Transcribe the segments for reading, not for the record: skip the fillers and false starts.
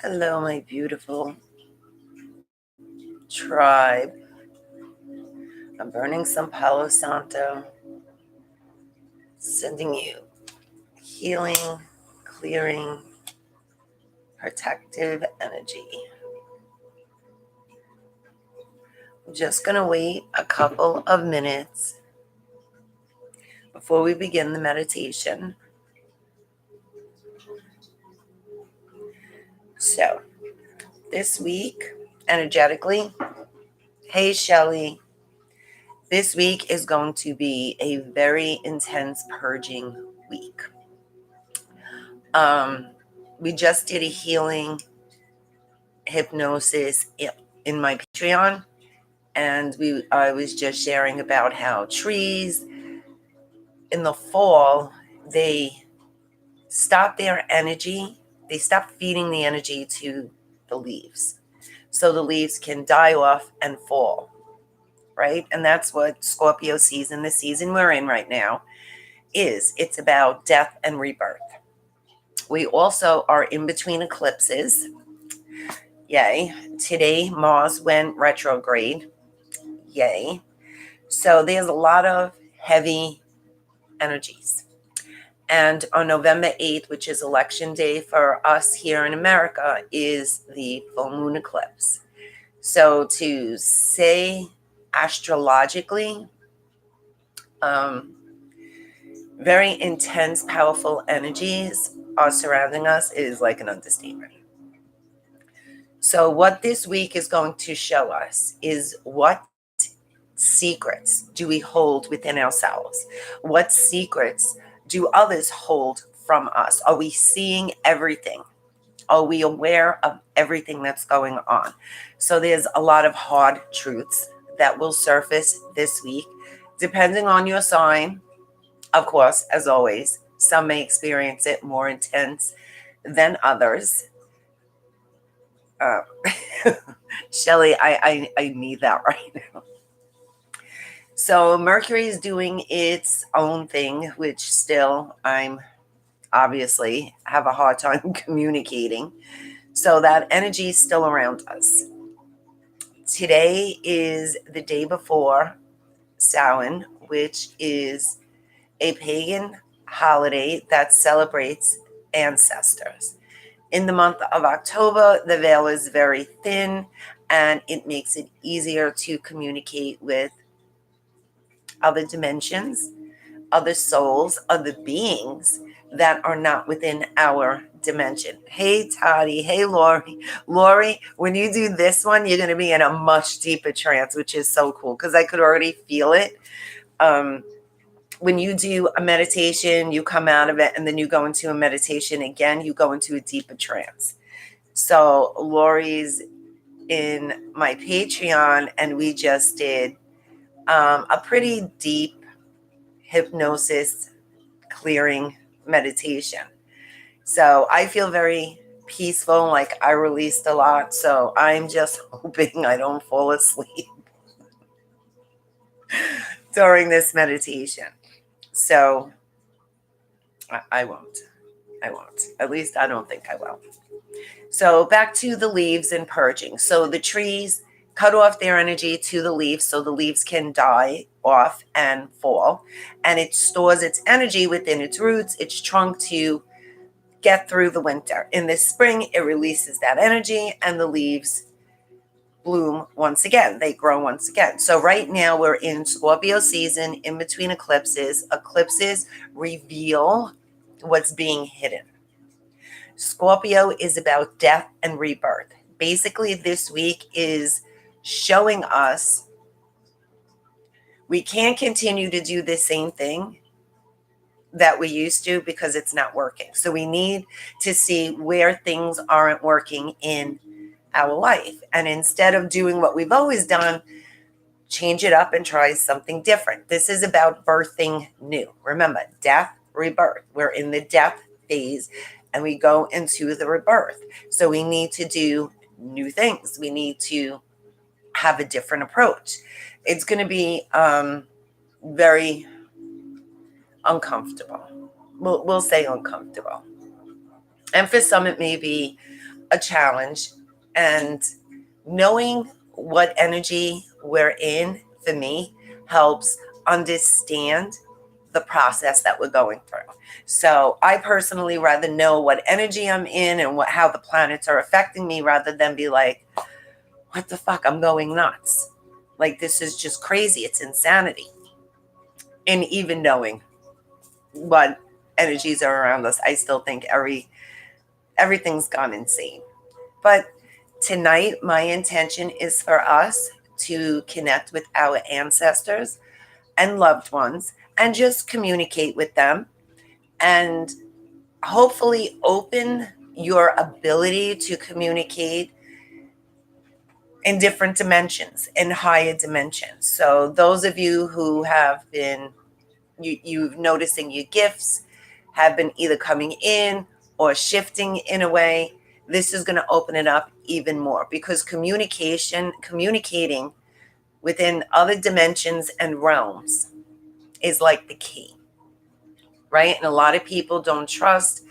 Hello, my beautiful tribe. I'm burning some Palo Santo, sending you healing, clearing, protective energy. I'm just going to wait a couple of minutes before we begin the meditation. So, this week, energetically, hey Shelly, this week is going to be a very intense purging week. We just did a healing hypnosis in my Patreon, and I was just sharing about how trees in the fall, they stop their energy, they stop feeding the energy to the leaves, so the leaves can die off and fall, right? And that's what Scorpio season, the season we're in right now, is. It's about death and rebirth. We also are in between eclipses. Yay. Today, Mars went retrograde. Yay. So there's a lot of heavy energies. And on November 8th, which is election day for us here in America, is the full moon eclipse. So to say astrologically, very intense, powerful energies are surrounding us is like an understatement. So what this week is going to show us is what secrets do we hold within ourselves? What secrets do others hold from us? Are we seeing everything? Are we aware of everything that's going on? So there's a lot of hard truths that will surface this week, depending on your sign. Of course, as always, some may experience it more intense than others. Shelly, I need that right now. So Mercury is doing its own thing, which still I'm obviously have a hard time communicating. So that energy is still around us. Today is the day before Samhain, which is a pagan holiday that celebrates ancestors. In the month of October, the veil is very thin, and it makes it easier to communicate with other dimensions, other souls, other beings that are not within our dimension. Hey, Toddy. Hey, Lori. Lori, when you do this one, you're going to be in a much deeper trance, which is so cool because I could already feel it. When you do a meditation, you come out of it, and then you go into a meditation again, you go into a deeper trance. So Lori's in my Patreon, and we just did a pretty deep hypnosis clearing meditation. So I feel very peaceful, like I released a lot. So I'm just hoping I don't fall asleep during this meditation. So I won't. At least I don't think I will. So back to the leaves and purging. So the trees cut off their energy to the leaves so the leaves can die off and fall. And it stores its energy within its roots, its trunk, to get through the winter. In the spring, it releases that energy and the leaves bloom once again. They grow once again. So right now we're in Scorpio season, in between eclipses. Eclipses reveal what's being hidden. Scorpio is about death and rebirth. Basically, this week is showing us we can't continue to do the same thing that we used to because it's not working. So we need to see where things aren't working in our life. And instead of doing what we've always done, change it up and try something different. This is about birthing new. Remember, death, rebirth. We're in the death phase and we go into the rebirth. So we need to do new things. We need to have a different approach. It's going to be very uncomfortable. We'll say uncomfortable. And for some, it may be a challenge, and knowing what energy we're in, for me, helps understand the process that we're going through. So I personally rather know what energy I'm in and how the planets are affecting me, rather than be like, what the fuck, I'm going nuts. Like, this is just crazy. It's insanity. And even knowing what energies are around us, I still think everything's gone insane. But tonight, my intention is for us to connect with our ancestors and loved ones and just communicate with them, and hopefully open your ability to communicate in different dimensions, in higher dimensions. So those of you who have been, you've noticing your gifts have been either coming in or shifting in a way, this is going to open it up even more, because communicating within other dimensions and realms is like the key, right? And a lot of people don't trust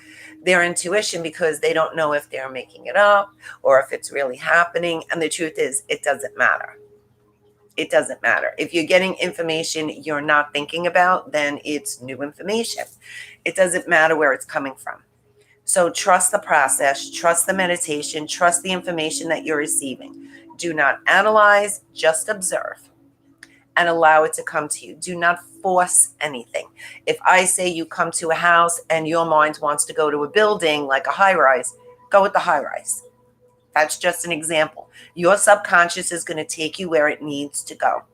their intuition because they don't know if they're making it up or if it's really happening. And the truth is, it doesn't matter. It doesn't matter. If you're getting information you're not thinking about, then it's new information. It doesn't matter where it's coming from. So trust the process, trust the meditation, trust the information that you're receiving. Do not analyze, just observe and allow it to come to you. Do not force anything. If I say you come to a house and your mind wants to go to a building like a high rise, go with the high rise. That's just an example. Your subconscious is going to take you where it needs to go.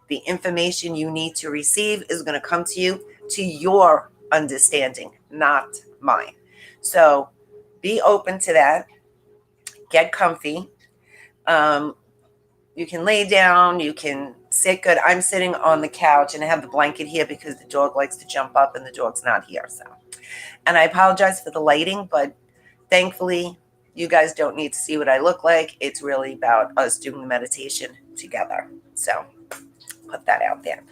The information you need to receive is going to come to you to your understanding, not mine. So be open to that. Get comfy. You can lay down, you can sit good. I'm sitting on the couch and I have the blanket here because the dog likes to jump up and the dog's not here. So, and I apologize for the lighting, but thankfully you guys don't need to see what I look like. It's really about us doing the meditation together. So put that out there.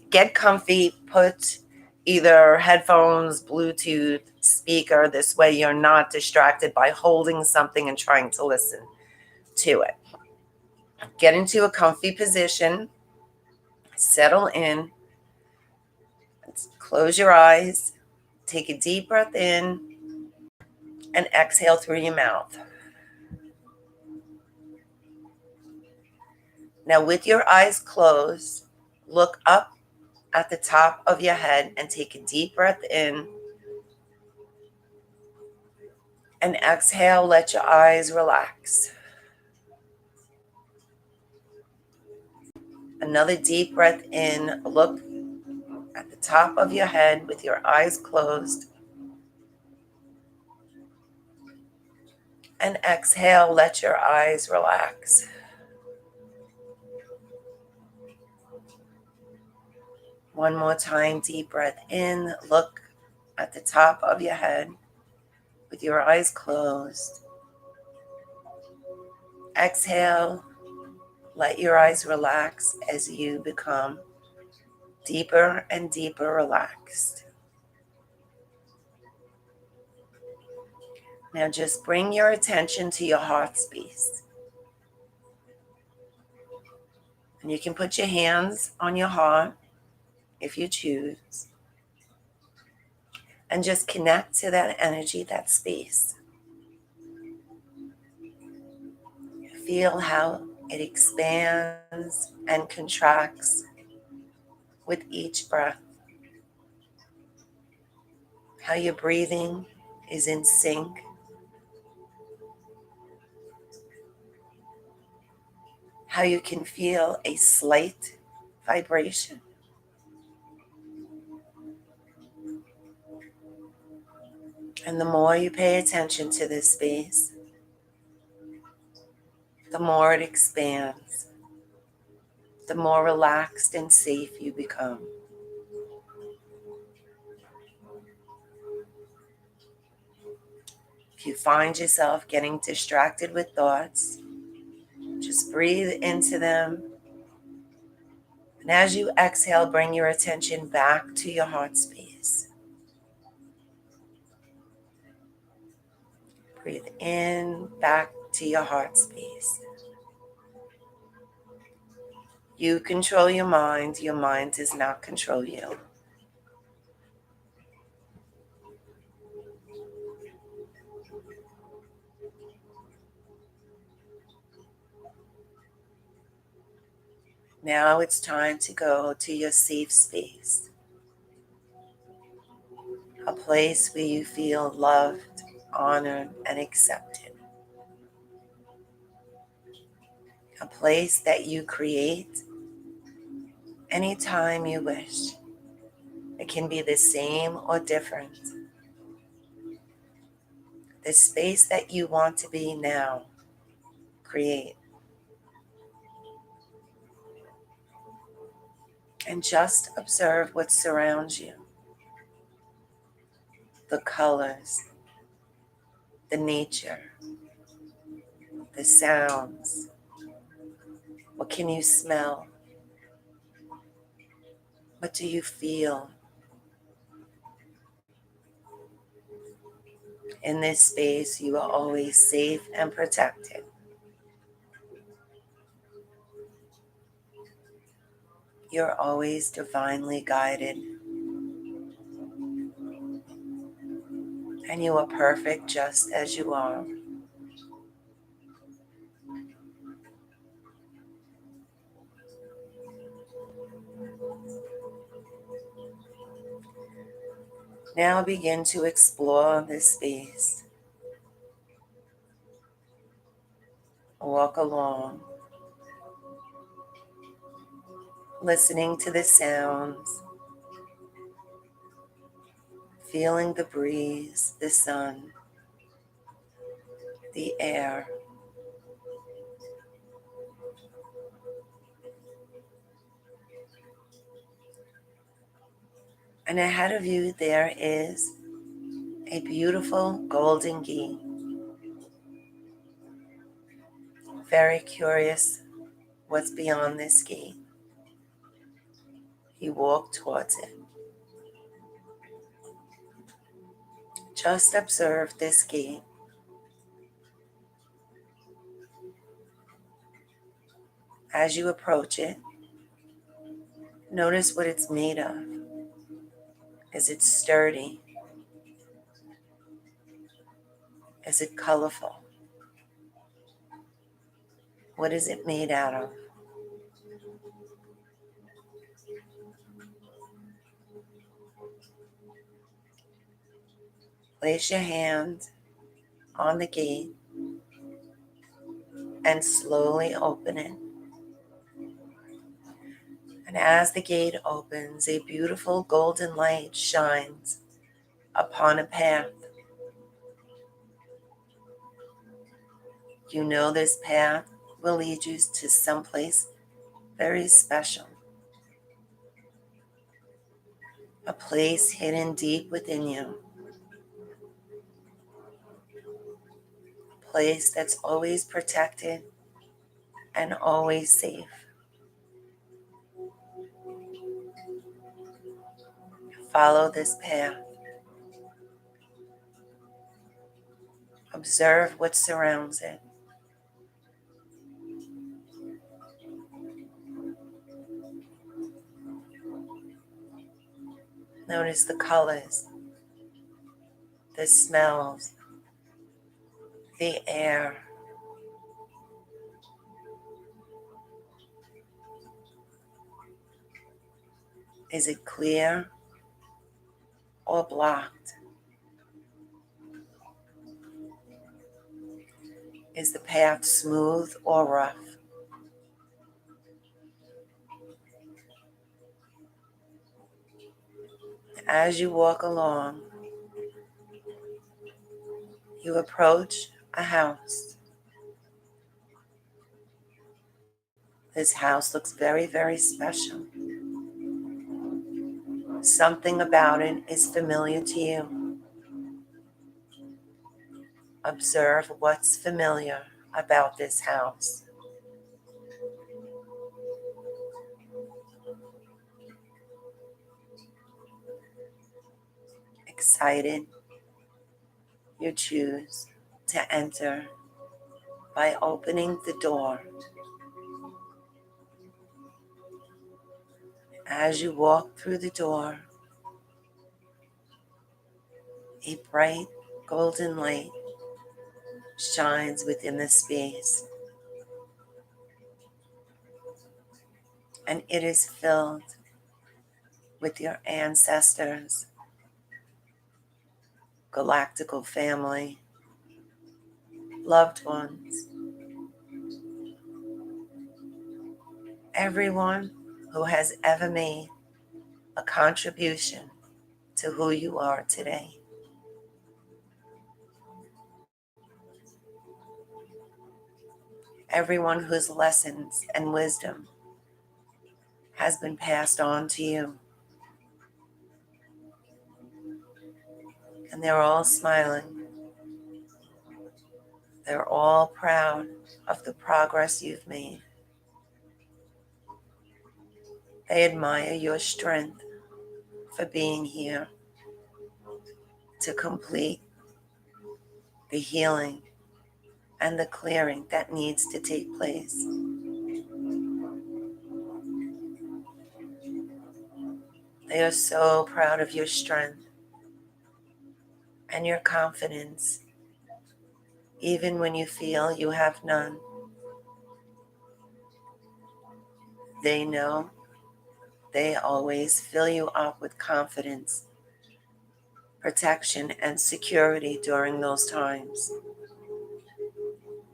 Get comfy, put either headphones, Bluetooth, speaker. This way you're not distracted by holding something and trying to listen to it. Get into a comfy position, settle in, close your eyes, take a deep breath in, and exhale through your mouth. Now, with your eyes closed, look up at the top of your head and take a deep breath in, and exhale, let your eyes relax. Another deep breath in, look at the top of your head with your eyes closed, and exhale, let your eyes relax. One more time, deep breath in, look at the top of your head with your eyes closed. Exhale, let your eyes relax as you become deeper and deeper relaxed. Now just bring your attention to your heart space. And you can put your hands on your heart if you choose. And just connect to that energy, that space. Feel how it expands and contracts with each breath. How your breathing is in sync. How you can feel a slight vibration. And the more you pay attention to this space, the more it expands, the more relaxed and safe you become. If you find yourself getting distracted with thoughts, just breathe into them. And as you exhale, bring your attention back to your heart space. Breathe in back to your heart space. You control your mind does not control you. Now it's time to go to your safe space, a place where you feel loved, honored, and accepted. A place that you create anytime you wish. It can be the same or different. The space that you want to be now, create. And just observe what surrounds you. The colors, the nature, the sounds. What can you smell? What do you feel? In this space, you are always safe and protected. You're always divinely guided. And you are perfect just as you are. Now begin to explore this space. Walk along, listening to the sounds, feeling the breeze, the sun, the air. And ahead of you there is a beautiful golden gate. Very curious what's beyond this gate. You walk towards it. Just observe this gate. As you approach it, notice what it's made of. Is it sturdy? Is it colorful? What is it made out of? Place your hand on the gate and slowly open it. And as the gate opens, a beautiful golden light shines upon a path. You know this path will lead you to someplace very special. A place hidden deep within you. A place that's always protected and always safe. Follow this path. Observe what surrounds it. Notice the colors, the smells, the air. Is it clear or blocked? Is the path smooth or rough? As you walk along, you approach a house. This house looks very, very special. Something about it is familiar to you. Observe what's familiar about this house. Excited, you choose to enter by opening the door. As you walk through the door, a bright golden light shines within the space, and it is filled with your ancestors, galactical family, loved ones, everyone who has ever made a contribution to who you are today. Everyone whose lessons and wisdom has been passed on to you. And they're all smiling. They're all proud of the progress you've made. They admire your strength for being here to complete the healing and the clearing that needs to take place. They are so proud of your strength and your confidence, even when you feel you have none. They know they always fill you up with confidence, protection, and security during those times.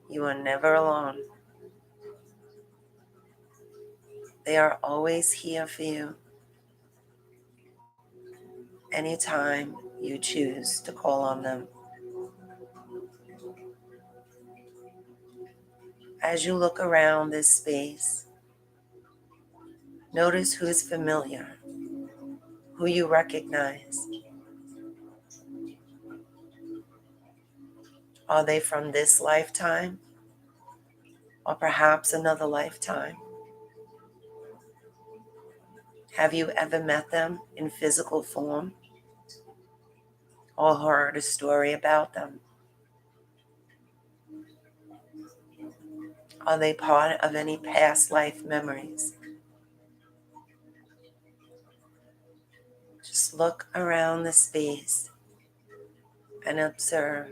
You are never alone. They are always here for you anytime you choose to call on them. As you look around this space, notice who is familiar, who you recognize. Are they from this lifetime or perhaps another lifetime? Have you ever met them in physical form or heard a story about them? Are they part of any past life memories? Just look around the space and observe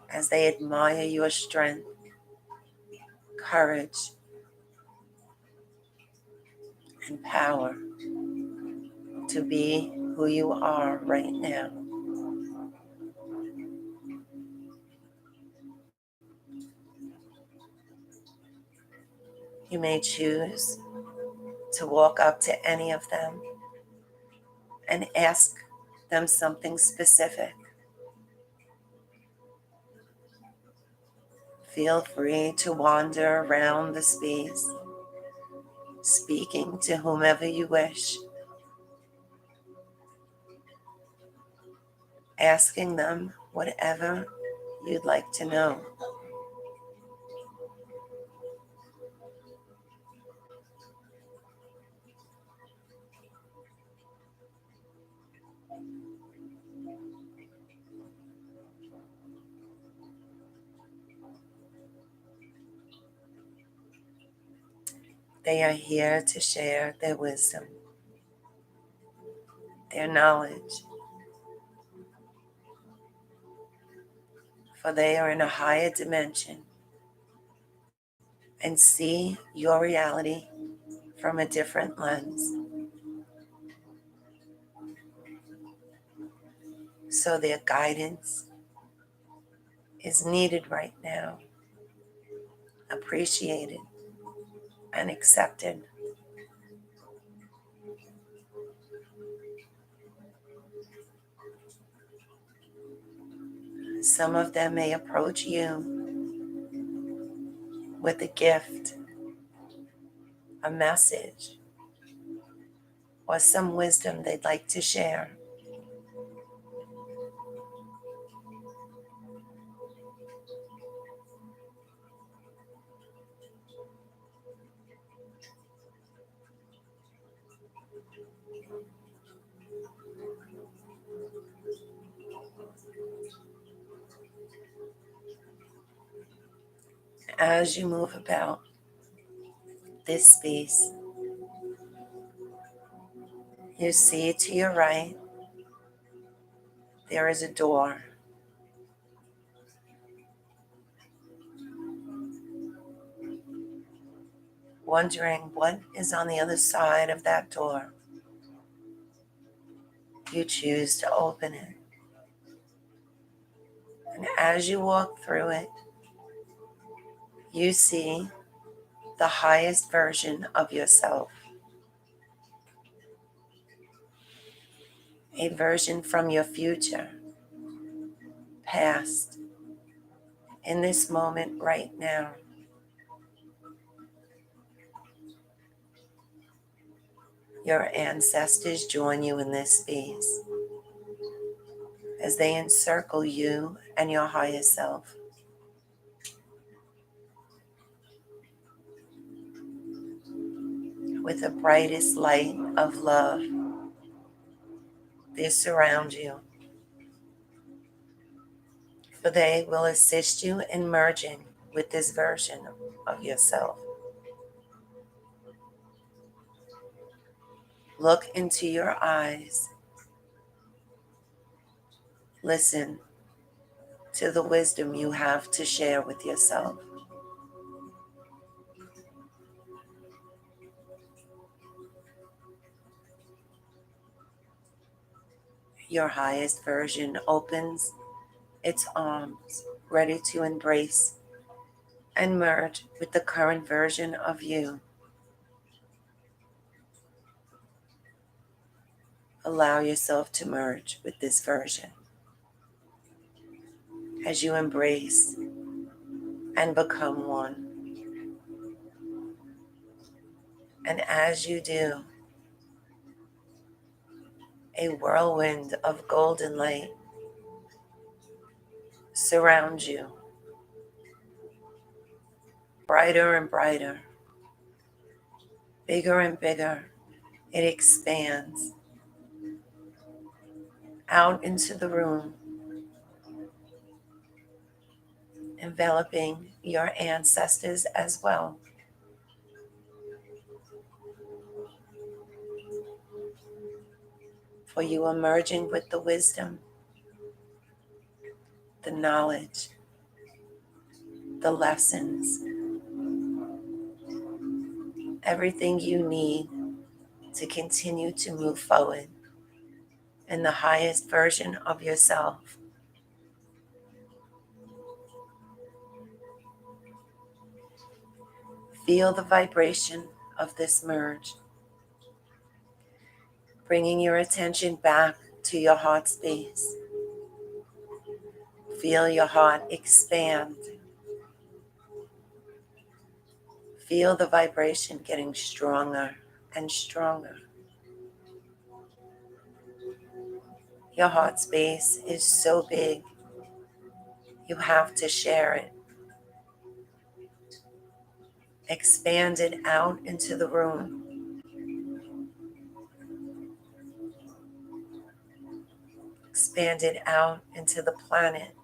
as they admire your strength, courage, and power to be who you are right now. You may choose to walk up to any of them and ask them something specific. Feel free to wander around the space, speaking to whomever you wish, asking them whatever you'd like to know. They are here to share their wisdom, their knowledge, for they are in a higher dimension and see your reality from a different lens. So their guidance is needed right now, appreciated and accepted. Some of them may approach you with a gift, a message, or some wisdom they'd like to share. as you move about this space, you see to your right, there is a door. Wondering what is on the other side of that door, you choose to open it. And as you walk through it, you see the highest version of yourself, a version from your future, past, in this moment right now. Your ancestors join you in this space as they encircle you and your higher self. With the brightest light of love, they surround you, for they will assist you in merging with this version of yourself. Look into your eyes. Listen to the wisdom you have to share with yourself. Your highest version opens its arms, ready to embrace and merge with the current version of you. Allow yourself to merge with this version as you embrace and become one. And as you do, a whirlwind of golden light surrounds you, brighter and brighter, bigger and bigger. It expands out into the room, enveloping your ancestors as well. For you are merging with the wisdom, the knowledge, the lessons, everything you need to continue to move forward in the highest version of yourself. Feel the vibration of this merge, bringing your attention back to your heart space. Feel your heart expand. Feel the vibration getting stronger and stronger. Your heart space is so big, you have to share it. Expand it out into the room. Expand it out into the planet,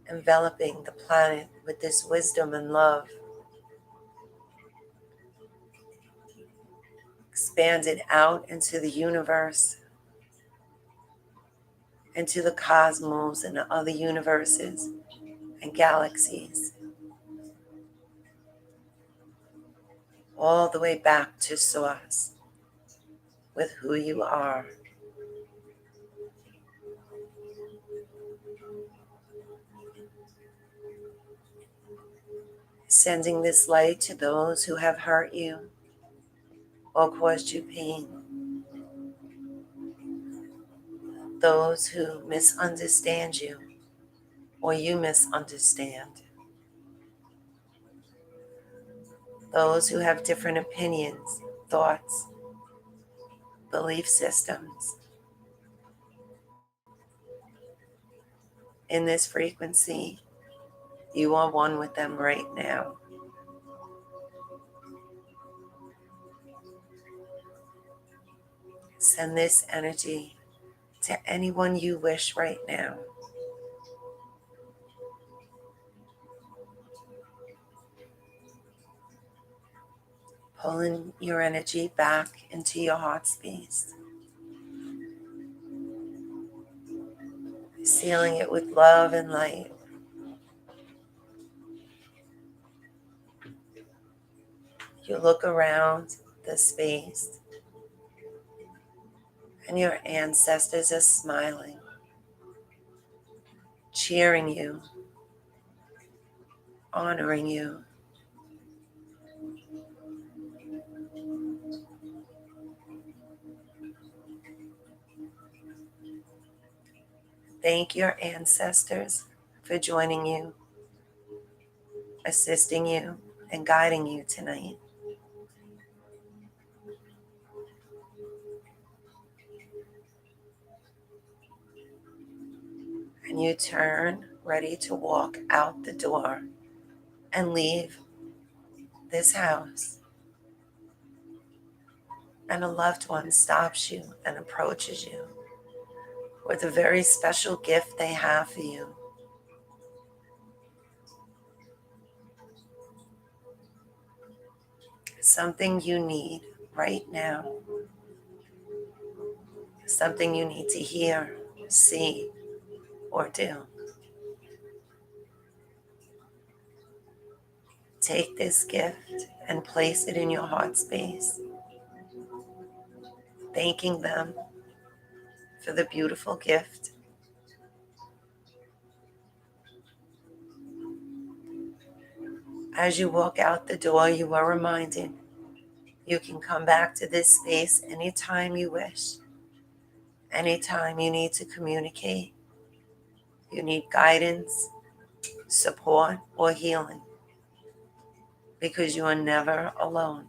enveloping the planet with this wisdom and love. Expand it out into the universe, into the cosmos and the other universes and galaxies, all the way back to source with who you are. Sending this light to those who have hurt you or caused you pain, those who misunderstand you or you misunderstand, those who have different opinions, thoughts, belief systems. In this frequency, you are one with them right now. Send this energy to anyone you wish right now. Pulling your energy back into your heart space. Sealing it with love and light. You look around the space and your ancestors are smiling, cheering you, honoring you. Thank your ancestors for joining you, assisting you, and guiding you tonight. And you turn ready to walk out the door and leave this house. And a loved one stops you and approaches you with a very special gift they have for you. Something you need right now. Something you need to hear, see, or do. Take this gift and place it in your heart space, thanking them for the beautiful gift. As you walk out the door, you are reminded you can come back to this space anytime you wish, anytime you need to communicate, you need guidance, support, or healing, because you are never alone.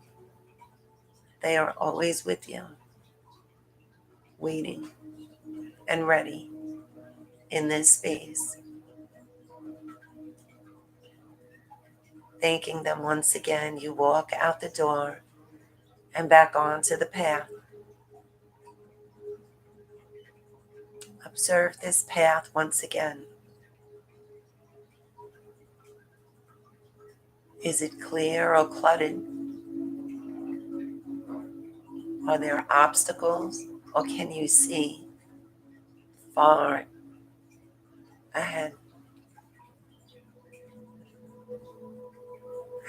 They are always with you, waiting and ready in this space. Thanking them once again, you walk out the door and back onto the path. Observe this path once again. Is it clear or cluttered? Are there obstacles, or can you see far ahead?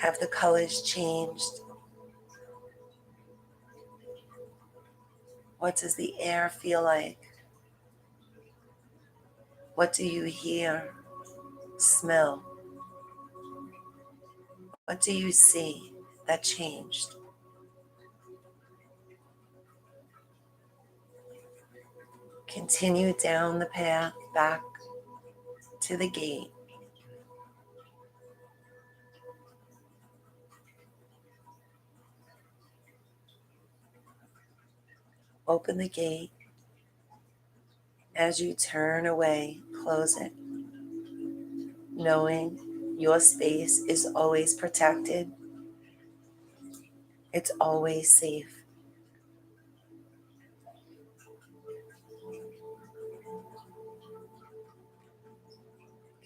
Have the colors changed? What does the air feel like? What do you hear, smell? What do you see that changed? Continue down the path back to the gate. Open the gate. As you turn away, close it, knowing your space is always protected. It's always safe.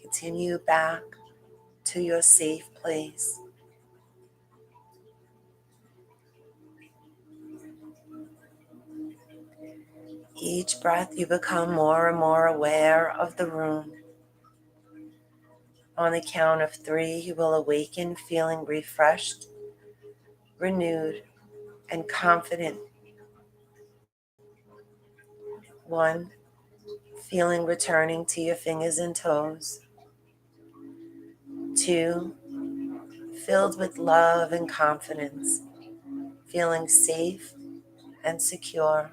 Continue back to your safe place. Each breath you become more and more aware of the room. On the count of 3, you will awaken feeling refreshed, renewed, and confident. 1, feeling returning to your fingers and toes. 2, filled with love and confidence, feeling safe and secure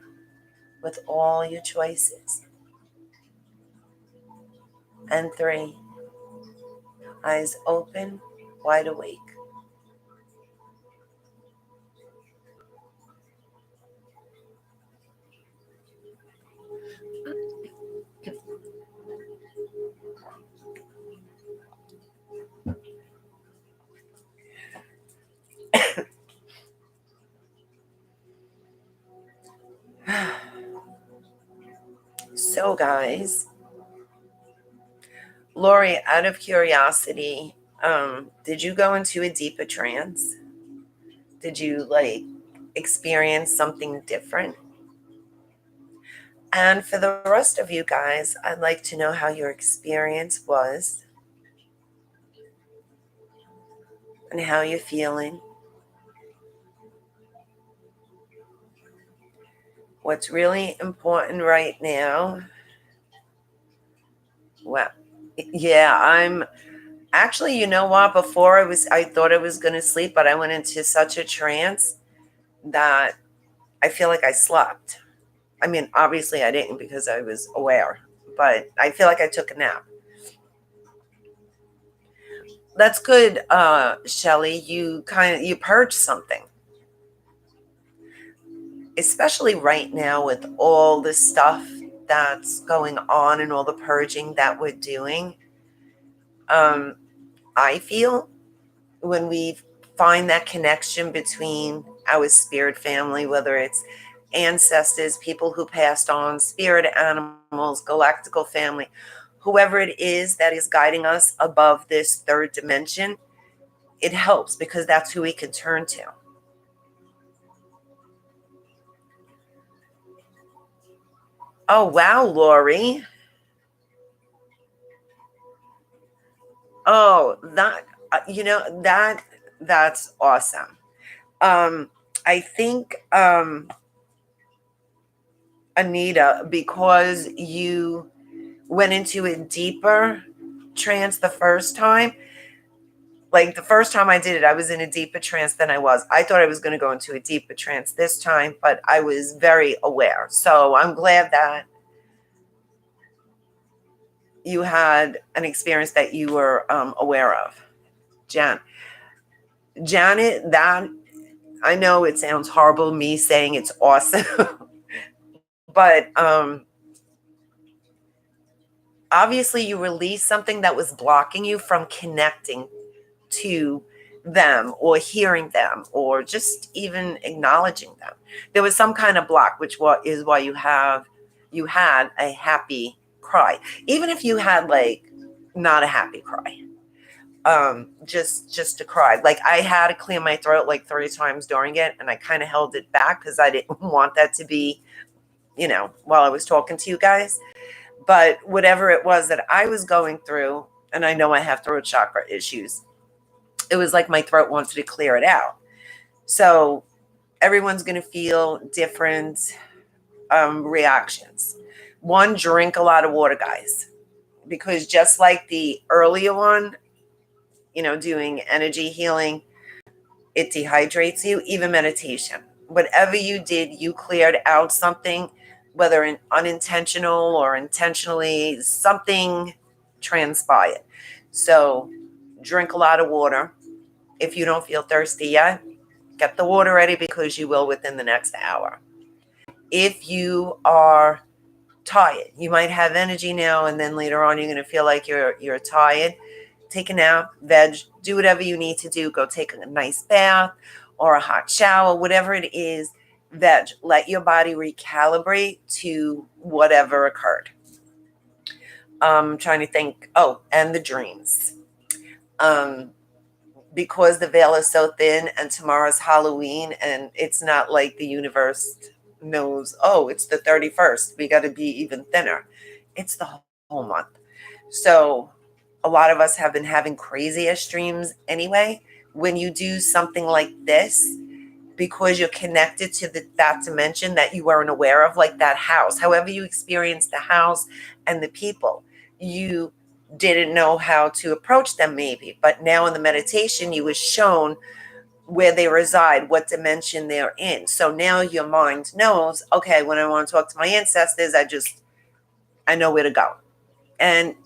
with all your choices. And 3, eyes open, wide awake. So guys, Lori, out of curiosity, did you go into a deeper trance? Did you like experience something different? And for the rest of you guys, I'd like to know how your experience was and how you're feeling. What's really important right now? Well, yeah, I'm actually, you know what? Before I thought I was going to sleep, but I went into such a trance that I feel like I slept. I mean, obviously I didn't because I was aware, but I feel like I took a nap. That's good, Shelly. You purged something, especially right now with all this stuff that's going on and all the purging that we're doing. Um, I feel when we find that connection between our spirit family, whether it's ancestors, people who passed on, spirit animals, galactical family, whoever it is that is guiding us above this third dimension, it helps because that's who we can turn to. Oh, wow, Lori. Oh, that's awesome. Um, I think, Anita, because you went into a deeper trance the first time. Like the first time I did it, I was in a deeper trance than I was. I thought I was going to go into a deeper trance this time, but I was very aware. So I'm glad that you had an experience that you were aware of. Jan, Janet, that I know it sounds horrible me saying it's awesome, but obviously you released something that was blocking you from connecting to them or hearing them or just even acknowledging them. There was some kind of block, which is why you had a happy cry, even if you had like not a happy cry, just to cry. Like I had to clear my throat like 3 times during it, and I kind of held it back because I didn't want that to be, while I was talking to you guys. But whatever it was that I was going through, and I know I have throat chakra issues, it was like my throat wanted to clear it out. So everyone's going to feel different reactions. One, drink a lot of water, guys, because just like the earlier one, doing energy healing, it dehydrates you. Even meditation, whatever you did, you cleared out something, whether unintentional or intentionally, something transpired. So drink a lot of water. If you don't feel thirsty yet, get the water ready because you will within the next hour. If you are tired, you might have energy now and then later on you're going to feel like you're tired. Take a nap, veg, do whatever you need to do. Go take a nice bath or a hot shower, whatever it is. Veg, let your body recalibrate to whatever occurred. I'm trying to think. Oh, and the dreams. Because the veil is so thin and tomorrow's Halloween, and it's not like the universe knows, oh, it's the 31st. We got to be even thinner. It's the whole month. So a lot of us have been having craziest dreams anyway. When you do something like this, because you're connected to that dimension that you weren't aware of, like that house, however you experienced the house and the people, you didn't know how to approach them maybe, but now in the meditation you were shown where they reside, what dimension they're in. So now your mind knows, okay, when I want to talk to my ancestors, I know where to go. And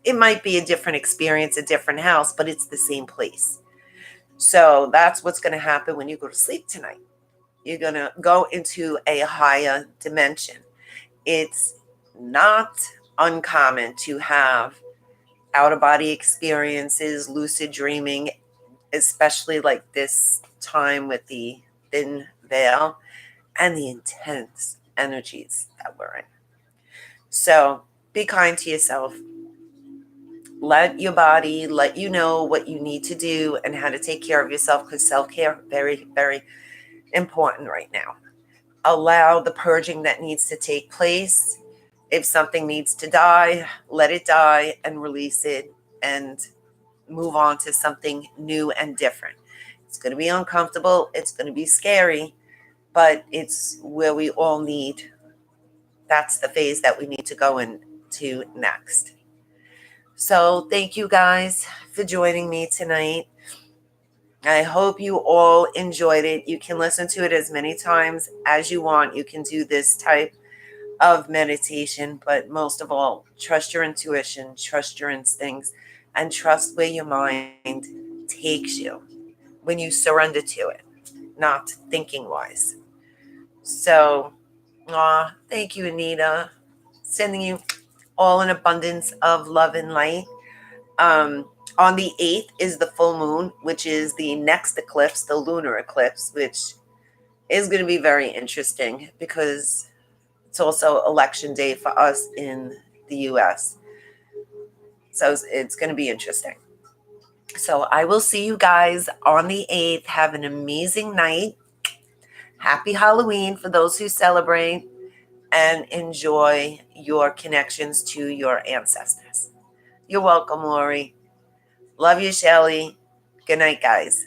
it might be a different experience, a different house, but it's the same place. So that's what's going to happen when you go to sleep tonight. You're going to go into a higher dimension. It's not uncommon to have out-of-body experiences, lucid dreaming, especially like this time with the thin veil and the intense energies that we're in. So be kind to yourself. Let your body let you know what you need to do and how to take care of yourself, because self-care very, very important right now. Allow the purging that needs to take place. If something needs to die, let it die and release it and move on to something new and different. It's going to be uncomfortable. It's going to be scary, but it's where we all need. That's the phase that we need to go into next. So thank you guys for joining me tonight. I hope you all enjoyed it. You can listen to it as many times as you want. You can do this type of meditation, but most of all, trust your intuition, trust your instincts, and trust where your mind takes you when you surrender to it, not thinking wise. So, thank you, Anita. Sending you all an abundance of love and light. Um, on the 8th is the full moon, which is the next eclipse, the lunar eclipse, which is going to be very interesting because it's also election day for us in the US. So it's going to be interesting. So I will see you guys on the 8th. Have an amazing night. Happy Halloween for those who celebrate, and enjoy your connections to your ancestors. You're welcome, Lori. Love you, Shelly. Good night, guys.